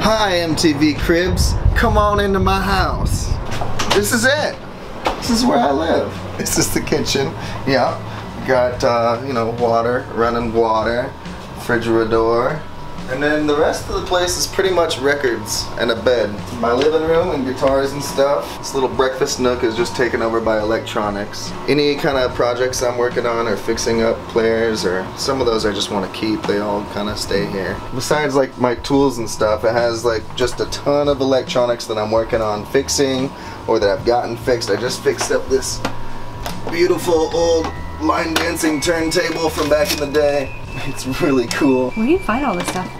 Hi MTV Cribs, come on into my house. This is it. This is where I live. This is the kitchen. Yeah, got you know, water, running water, refrigerator, and then the rest of the place is pretty much records and a bed. My living room and guitars and stuff. This little breakfast nook is just taken over by electronics. Any kind of projects I'm working on or fixing up players, or some of those I just want to keep, they all kind of stay here. Besides like my tools and stuff, it has like just a ton of electronics that I'm working on fixing or that I've gotten fixed. I just fixed up this beautiful old line dancing turntable from back in the day. It's really cool. Where do you find all this stuff?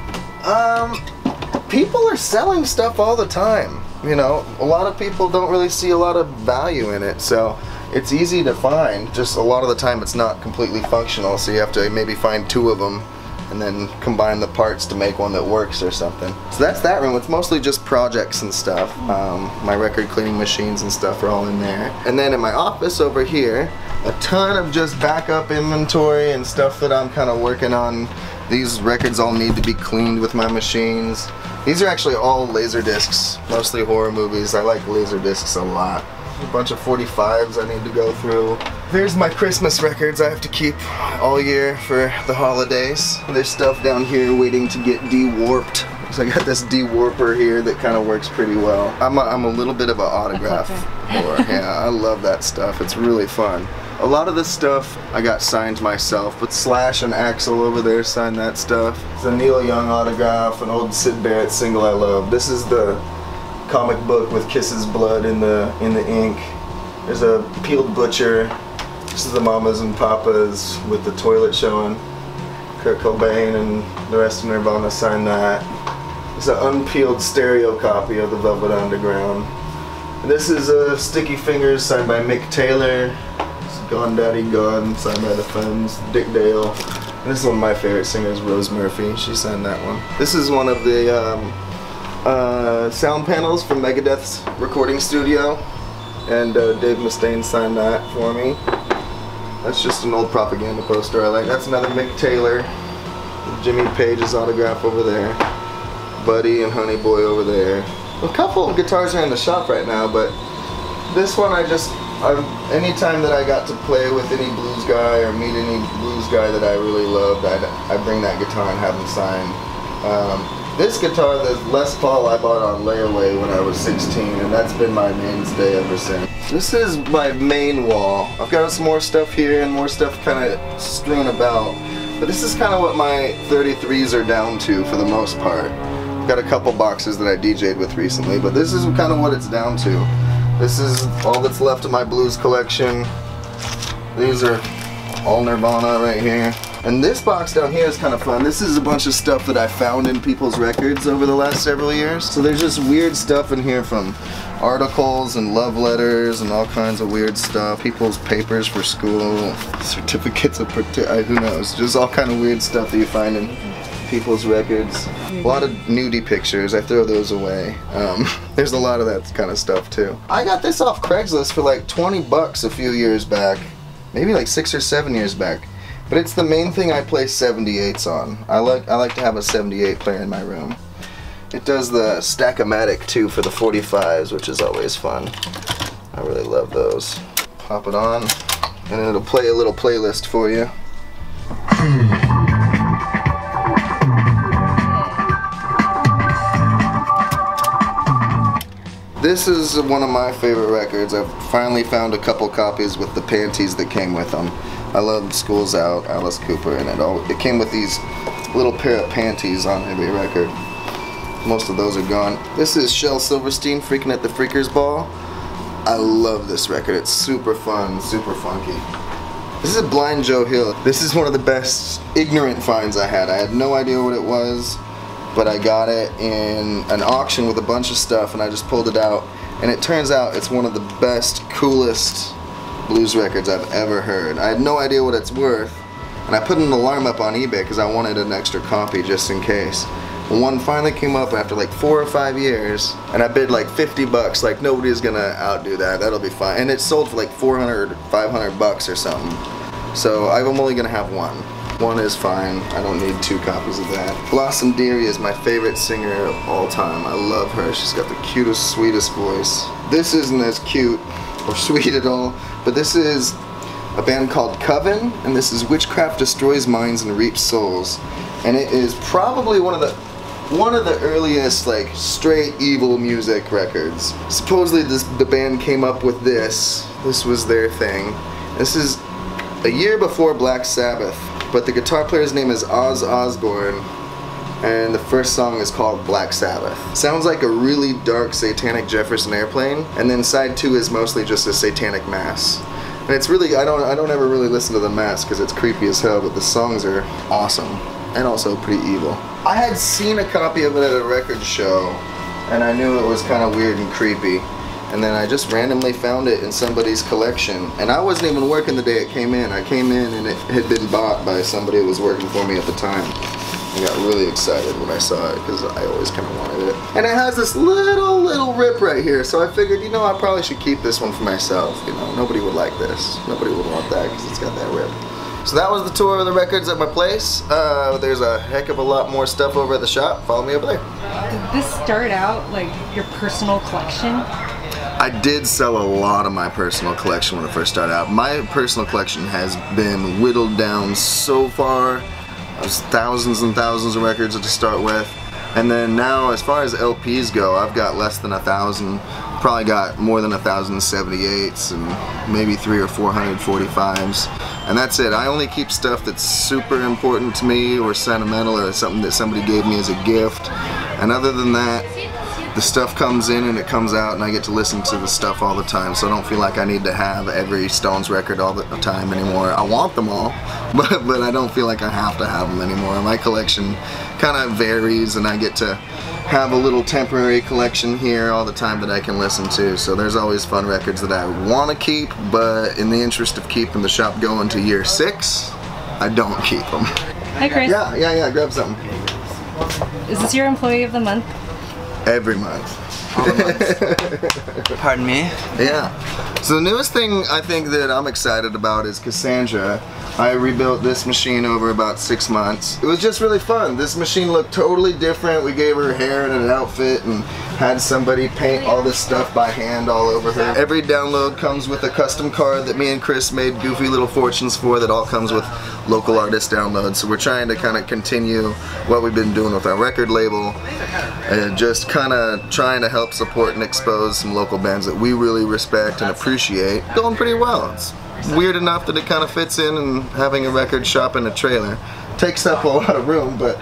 People are selling stuff all the time. You know, a lot of people don't really see a lot of value in it, so it's easy to find. Just a lot of the time it's not completely functional, so you have to maybe find two of them and then combine the parts to make one that works or something. So that's that room. It's mostly just projects and stuff. My record cleaning machines and stuff are all in there. And then in my office over here, a ton of just backup inventory and stuff that I'm kind of working on. These records all need to be cleaned with my machines. These are actually all laser discs, mostly horror movies. I like laser discs a lot. A bunch of 45s I need to go through. There's my Christmas records I have to keep all year for the holidays. There's stuff down here waiting to get de-warped. So I got this de-warper here that kind of works pretty well. I'm a little bit of an autograph whore. Yeah, I love that stuff. It's really fun. A lot of this stuff I got signed myself, but Slash and Axl over there signed that stuff. It's a Neil Young autograph, an old Syd Barrett single I love. This is the comic book with Kiss's blood in the ink. There's a Peeled Butcher. This is the Mamas and Papas with the toilet showing. Kurt Cobain and the rest of Nirvana signed that. It's an unpeeled stereo copy of the Velvet Underground. And this is Sticky Fingers signed by Mick Taylor. Gone Daddy Gone, signed by the Femmes, Dick Dale. And this is one of my favorite singers, Rose Murphy. She signed that one. This is one of the sound panels from Megadeth's recording studio, and Dave Mustaine signed that for me. That's just an old propaganda poster I like. That's another Mick Taylor. Jimmy Page's autograph over there. Buddy and Honey Boy over there. A couple of guitars are in the shop right now, but this one anytime that I got to play with any blues guy or meet any blues guy that I really loved, I bring that guitar and have him sign. This guitar, the Les Paul, I bought on layaway when I was 16, and that's been my mainstay ever since. This is my main wall. I've got some more stuff here and more stuff kind of strewn about, but this is kind of what my 33s are down to for the most part. I've got a couple boxes that I DJ'd with recently, but this is kind of what it's down to. This is all that's left of my blues collection. These are all Nirvana right here. And this box down here is kind of fun. This is a bunch of stuff that I found in people's records over the last several years. So there's just weird stuff in here, from articles and love letters and all kinds of weird stuff. People's papers for school, certificates of who knows. Just all kind of weird stuff that you find in people's records. A lot of nudie pictures, I throw those away. There's a lot of that kind of stuff too. I got this off Craigslist for like 20 bucks a few years back. Maybe like 6 or 7 years back. But it's the main thing I play 78s on. I like to have a 78 player in my room. It does the Stack-O-Matic too for the 45s, which is always fun. I really love those. Pop it on, and it'll play a little playlist for you. This is one of my favorite records. I've finally found a couple copies with the panties that came with them. I love School's Out, Alice Cooper, and it came with these little pair of panties on every record. Most of those are gone. This is Shel Silverstein, Freaking at the Freakers Ball. I love this record. It's super fun, super funky. This is Blind Joe Hill. This is one of the best ignorant finds I had. I had no idea what it was, but I got it in an auction with a bunch of stuff, and I just pulled it out, and it turns out it's one of the best, coolest blues records I've ever heard. I had no idea what it's worth, and I put an alarm up on eBay because I wanted an extra copy just in case. When one finally came up after like 4 or 5 years, and I bid like 50 bucks, like nobody's gonna outdo that, that'll be fine. And it sold for like 400, 500 bucks or something. So I'm only gonna have one. One is fine. I don't need 2 copies of that. Blossom Dearie is my favorite singer of all time. I love her. She's got the cutest, sweetest voice. This isn't as cute or sweet at all, but this is a band called Coven, and this is Witchcraft Destroys Minds and Reaps Souls. And it is probably one of the earliest like straight evil music records. Supposedly the band came up with this. This was their thing. This is a year before Black Sabbath, but the guitar player's name is Oz Osbourne, and the first song is called Black Sabbath. Sounds like a really dark satanic Jefferson Airplane, and then side 2 is mostly just a satanic mass. And it's really, I don't ever really listen to the mass because it's creepy as hell, but the songs are awesome and also pretty evil. I had seen a copy of it at a record show, and I knew it was kind of weird and creepy. And then I just randomly found it in somebody's collection. And I wasn't even working the day it came in. I came in and it had been bought by somebody who was working for me at the time. I got really excited when I saw it because I always kind of wanted it. And it has this little rip right here. So I figured, you know, I probably should keep this one for myself. You know, nobody would like this. Nobody would want that because it's got that rip. So that was the tour of the records at my place. There's a heck of a lot more stuff over at the shop. Follow me over there. Did this start out like your personal collection? I did sell a lot of my personal collection when it first started out. My personal collection has been whittled down so far. There's thousands and thousands of records to start with. And then now, as far as LPs go, I've got less than 1,000. Probably got more than 1,078s and maybe 300 or 445s. And that's it. I only keep stuff that's super important to me or sentimental or something that somebody gave me as a gift. And other than that, the stuff comes in and it comes out, and I get to listen to the stuff all the time, so I don't feel like I need to have every Stones record all the time anymore. I want them all, but I don't feel like I have to have them anymore. My collection kind of varies, and I get to have a little temporary collection here all the time that I can listen to, so there's always fun records that I want to keep, but in the interest of keeping the shop going to year 6, I don't keep them. Hi, Chris. Yeah, grab something. Is this your employee of the month? Every month. All the months. Pardon me? Yeah. So the newest thing I think that I'm excited about is Cassandra. I rebuilt this machine over about 6 months. It was just really fun. This machine looked totally different. We gave her hair and an outfit and had somebody paint all this stuff by hand all over her. Every download comes with a custom card that me and Chris made goofy little fortunes for that all comes with local artist downloads. So we're trying to kind of continue what we've been doing with our record label and just kind of trying to help support and expose some local bands that we really respect and appreciate. Going pretty well. It's weird enough that it kind of fits in and having a record shop in a trailer. Takes up a lot of room, but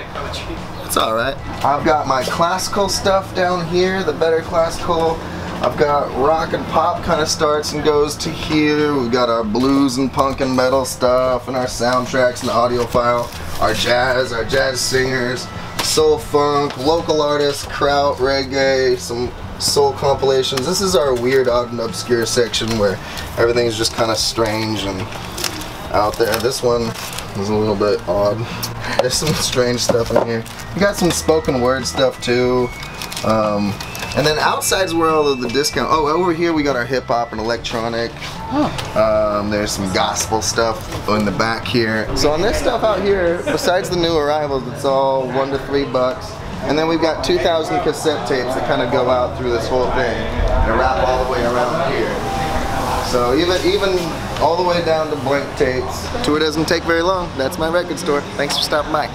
it's alright. I've got my classical stuff down here, the better classical. I've got rock and pop kind of starts and goes to here. We've got our blues and punk and metal stuff and our soundtracks and audiophile. Our jazz singers, soul funk, local artists, kraut, reggae, some soul compilations. This is our weird, odd, and obscure section where everything's just kind of strange and out there. This one is a little bit odd. There's some strange stuff in here. We got some spoken word stuff too. And then outside's where all of the discount. Oh, over here we got our hip hop and electronic. There's some gospel stuff in the back here. So on this stuff out here, besides the new arrivals, it's all $1 to $3. And then we've got 2,000 cassette tapes that kind of go out through this whole thing and wrap all the way around here. So even all the way down to blank tapes. Tour doesn't take very long. That's my record store. Thanks for stopping by.